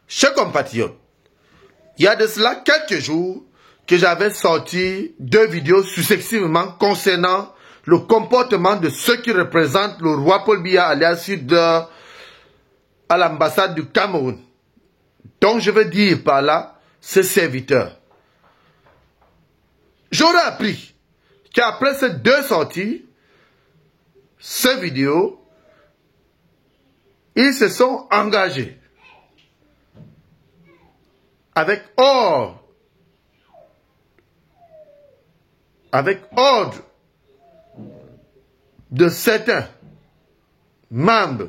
Chers compatriotes, il y a de cela quelques jours que j'avais sorti 2 vidéos successivement concernant le comportement de ceux qui représentent le roi Paul Biya alias Sud à l'ambassade du Cameroun. Donc je veux dire par là, ses serviteurs. J'aurais appris qu'après ces 2 sorties, ces vidéos, ils se sont engagés avec ordre de certains membres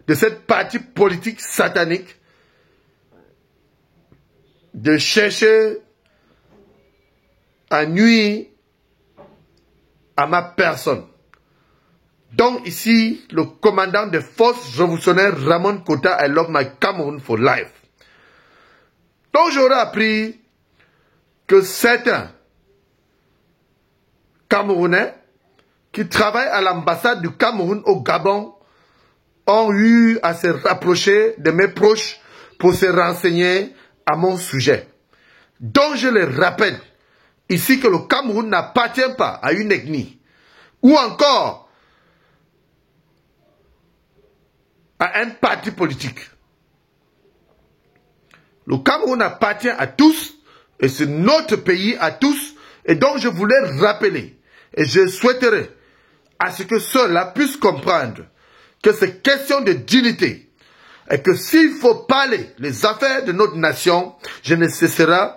de cette partie politique satanique de chercher à nuire à ma personne. Donc ici, le commandant des forces révolutionnaires Ramon Kota, I love my Cameroon for life. Donc j'aurais appris que certains Camerounais qui travaillent à l'ambassade du Cameroun au Gabon ont eu à se rapprocher de mes proches pour se renseigner à mon sujet. Donc je les rappelle ici que le Cameroun n'appartient pas à une ethnie ou encore à un parti politique. Le Cameroun appartient à tous et c'est notre pays à tous. Et donc je voulais rappeler et je souhaiterais à ce que ceux-là puissent comprendre que c'est question de dignité et que s'il faut parler les affaires de notre nation, je ne cesserai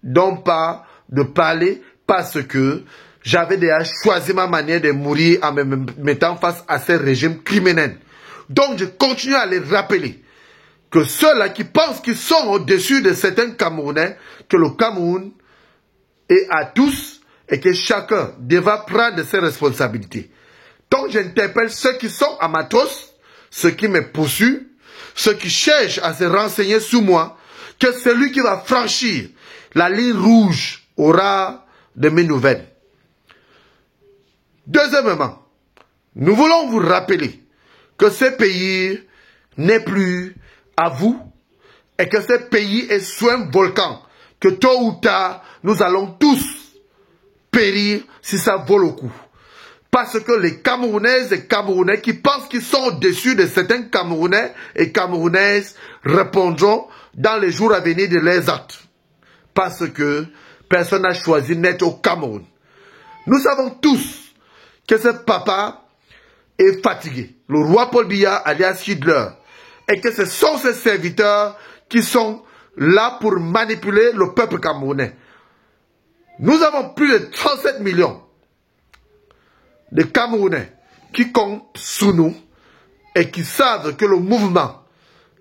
donc pas de parler parce que j'avais déjà choisi ma manière de mourir en me mettant face à ces régimes criminels. Donc je continue à les rappeler que ceux-là qui pensent qu'ils sont au-dessus de certains Camerounais, que le Cameroun est à tous et que chacun devra prendre ses responsabilités. Donc j'interpelle ceux qui sont amatros, ceux qui me poursuivent, ceux qui cherchent à se renseigner sur moi, que celui qui va franchir la ligne rouge aura de mes nouvelles. Deuxièmement, nous voulons vous rappeler que ce pays n'est plus à vous et que ce pays est sous un volcan, que tôt ou tard, nous allons tous périr si ça vaut le coup. Parce que les Camerounaises et Camerounais qui pensent qu'ils sont au-dessus de certains Camerounais et Camerounaises répondront dans les jours à venir de leurs actes. Parce que personne n'a choisi d'être au Cameroun. Nous savons tous que ce papa est fatigué. Le roi Paul Biya alias Hitler. Et que ce sont ses serviteurs qui sont là pour manipuler le peuple camerounais. Nous avons plus de 37 millions de Camerounais qui comptent sous nous et qui savent que le mouvement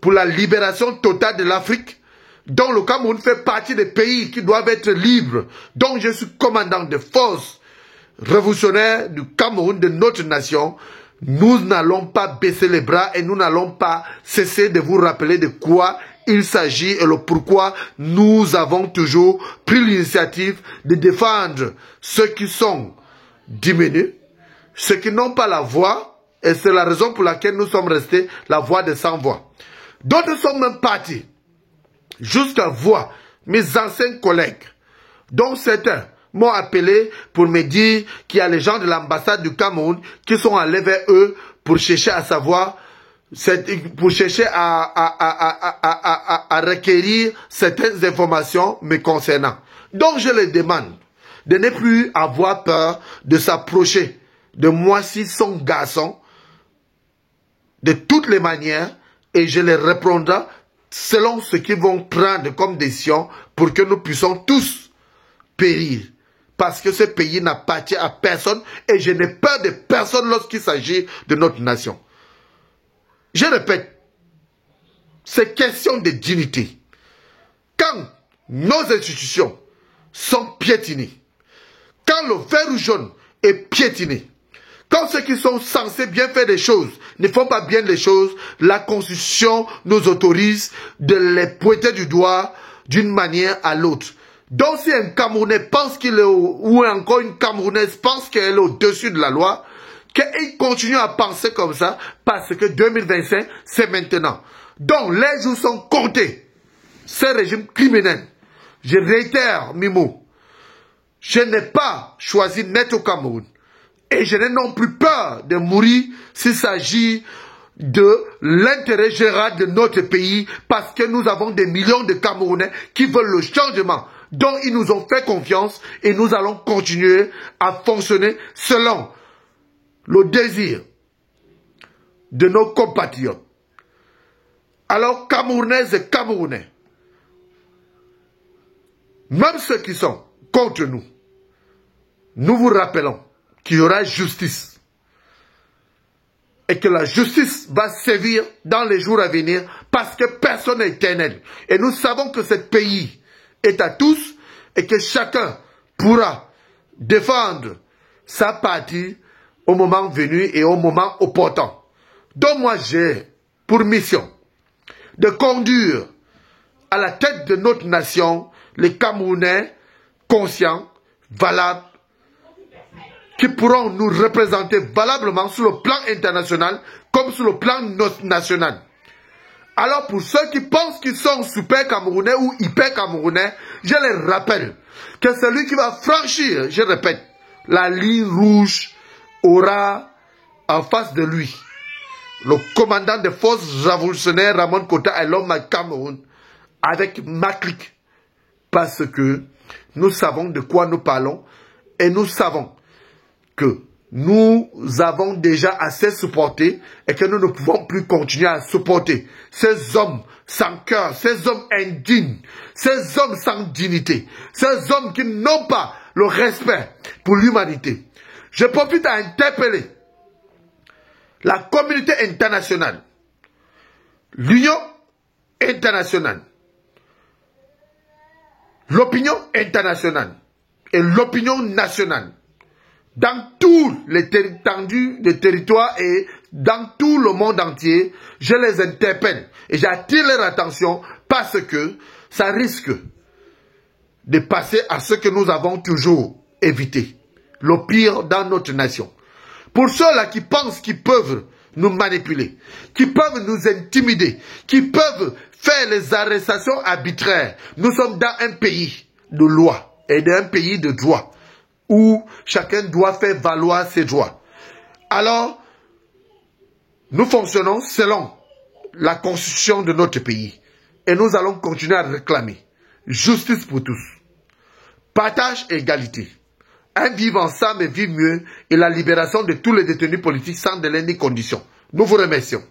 pour la libération totale de l'Afrique, dont le Cameroun fait partie des pays qui doivent être libres, dont je suis commandant des forces révolutionnaires du Cameroun, de notre nation, nous n'allons pas baisser les bras et nous n'allons pas cesser de vous rappeler de quoi il s'agit et le pourquoi nous avons toujours pris l'initiative de défendre ceux qui sont diminués, ceux qui n'ont pas la voix, et c'est la raison pour laquelle nous sommes restés la voix des sans voix. D'autres sont même partis jusqu'à voir mes anciens collègues, dont certains m'ont appelé pour me dire qu'il y a les gens de l'ambassade du Cameroun qui sont allés vers eux pour chercher à savoir, pour chercher à requérir certaines informations me concernant. Donc je les demande de ne plus avoir peur de s'approcher de moi si son garçon de toutes les manières et je les répondrai selon ce qu'ils vont prendre comme décision pour que nous puissions tous périr. Parce que ce pays n'appartient à personne et je n'ai peur de personne lorsqu'il s'agit de notre nation. Je répète, c'est question de dignité. Quand nos institutions sont piétinées, quand le vert jaune est piétiné, quand ceux qui sont censés bien faire des choses ne font pas bien les choses, la Constitution nous autorise de les pointer du doigt d'une manière à l'autre. Donc si un Camerounais pense qu'il est, ou encore une Camerounaise pense qu'elle est au-dessus de la loi, qu'il continue à penser comme ça, parce que 2025, c'est maintenant. Donc les jours sont comptés ce régime criminel. Je réitère mes mots. Je n'ai pas choisi d'être au Cameroun. Et je n'ai non plus peur de mourir s'il s'agit de l'intérêt général de notre pays, parce que nous avons des millions de Camerounais qui veulent le changement, dont ils nous ont fait confiance, et nous allons continuer à fonctionner selon le désir de nos compatriotes. Alors, Camerounaises et Camerounais, même ceux qui sont contre nous, nous vous rappelons qu'il y aura justice. Et que la justice va sévir dans les jours à venir, parce que personne n'est éternel. Et nous savons que ce pays est à tous et que chacun pourra défendre sa partie au moment venu et au moment opportun. Donc moi j'ai pour mission de conduire à la tête de notre nation les Camerounais conscients, valables, qui pourront nous représenter valablement sur le plan international comme sur le plan national. Alors pour ceux qui pensent qu'ils sont super camerounais ou hyper camerounais, je les rappelle que celui qui va franchir, je répète, la ligne rouge aura en face de lui le commandant des forces révolutionnaires Ramon Kota est l'homme à Cameroun avec ma clique. Parce que nous savons de quoi nous parlons et nous savons que nous avons déjà assez supporté et que nous ne pouvons plus continuer à supporter ces hommes sans cœur, ces hommes indignes, ces hommes sans dignité, ces hommes qui n'ont pas le respect pour l'humanité. Je profite à interpeller la communauté internationale, l'Union internationale, l'opinion internationale et l'opinion nationale dans tout l'étendue des territoires et dans tout le monde entier. Je les interpelle et j'attire leur attention parce que ça risque de passer à ce que nous avons toujours évité, le pire dans notre nation. Pour ceux-là qui pensent qu'ils peuvent nous manipuler, qui peuvent nous intimider, qui peuvent faire les arrestations arbitraires, nous sommes dans un pays de loi et d'un pays de droit, où chacun doit faire valoir ses droits. Alors, nous fonctionnons selon la constitution de notre pays. Et nous allons continuer à réclamer justice pour tous, partage et égalité, un vivre ensemble et vivre mieux, et la libération de tous les détenus politiques sans délai ni condition. Nous vous remercions.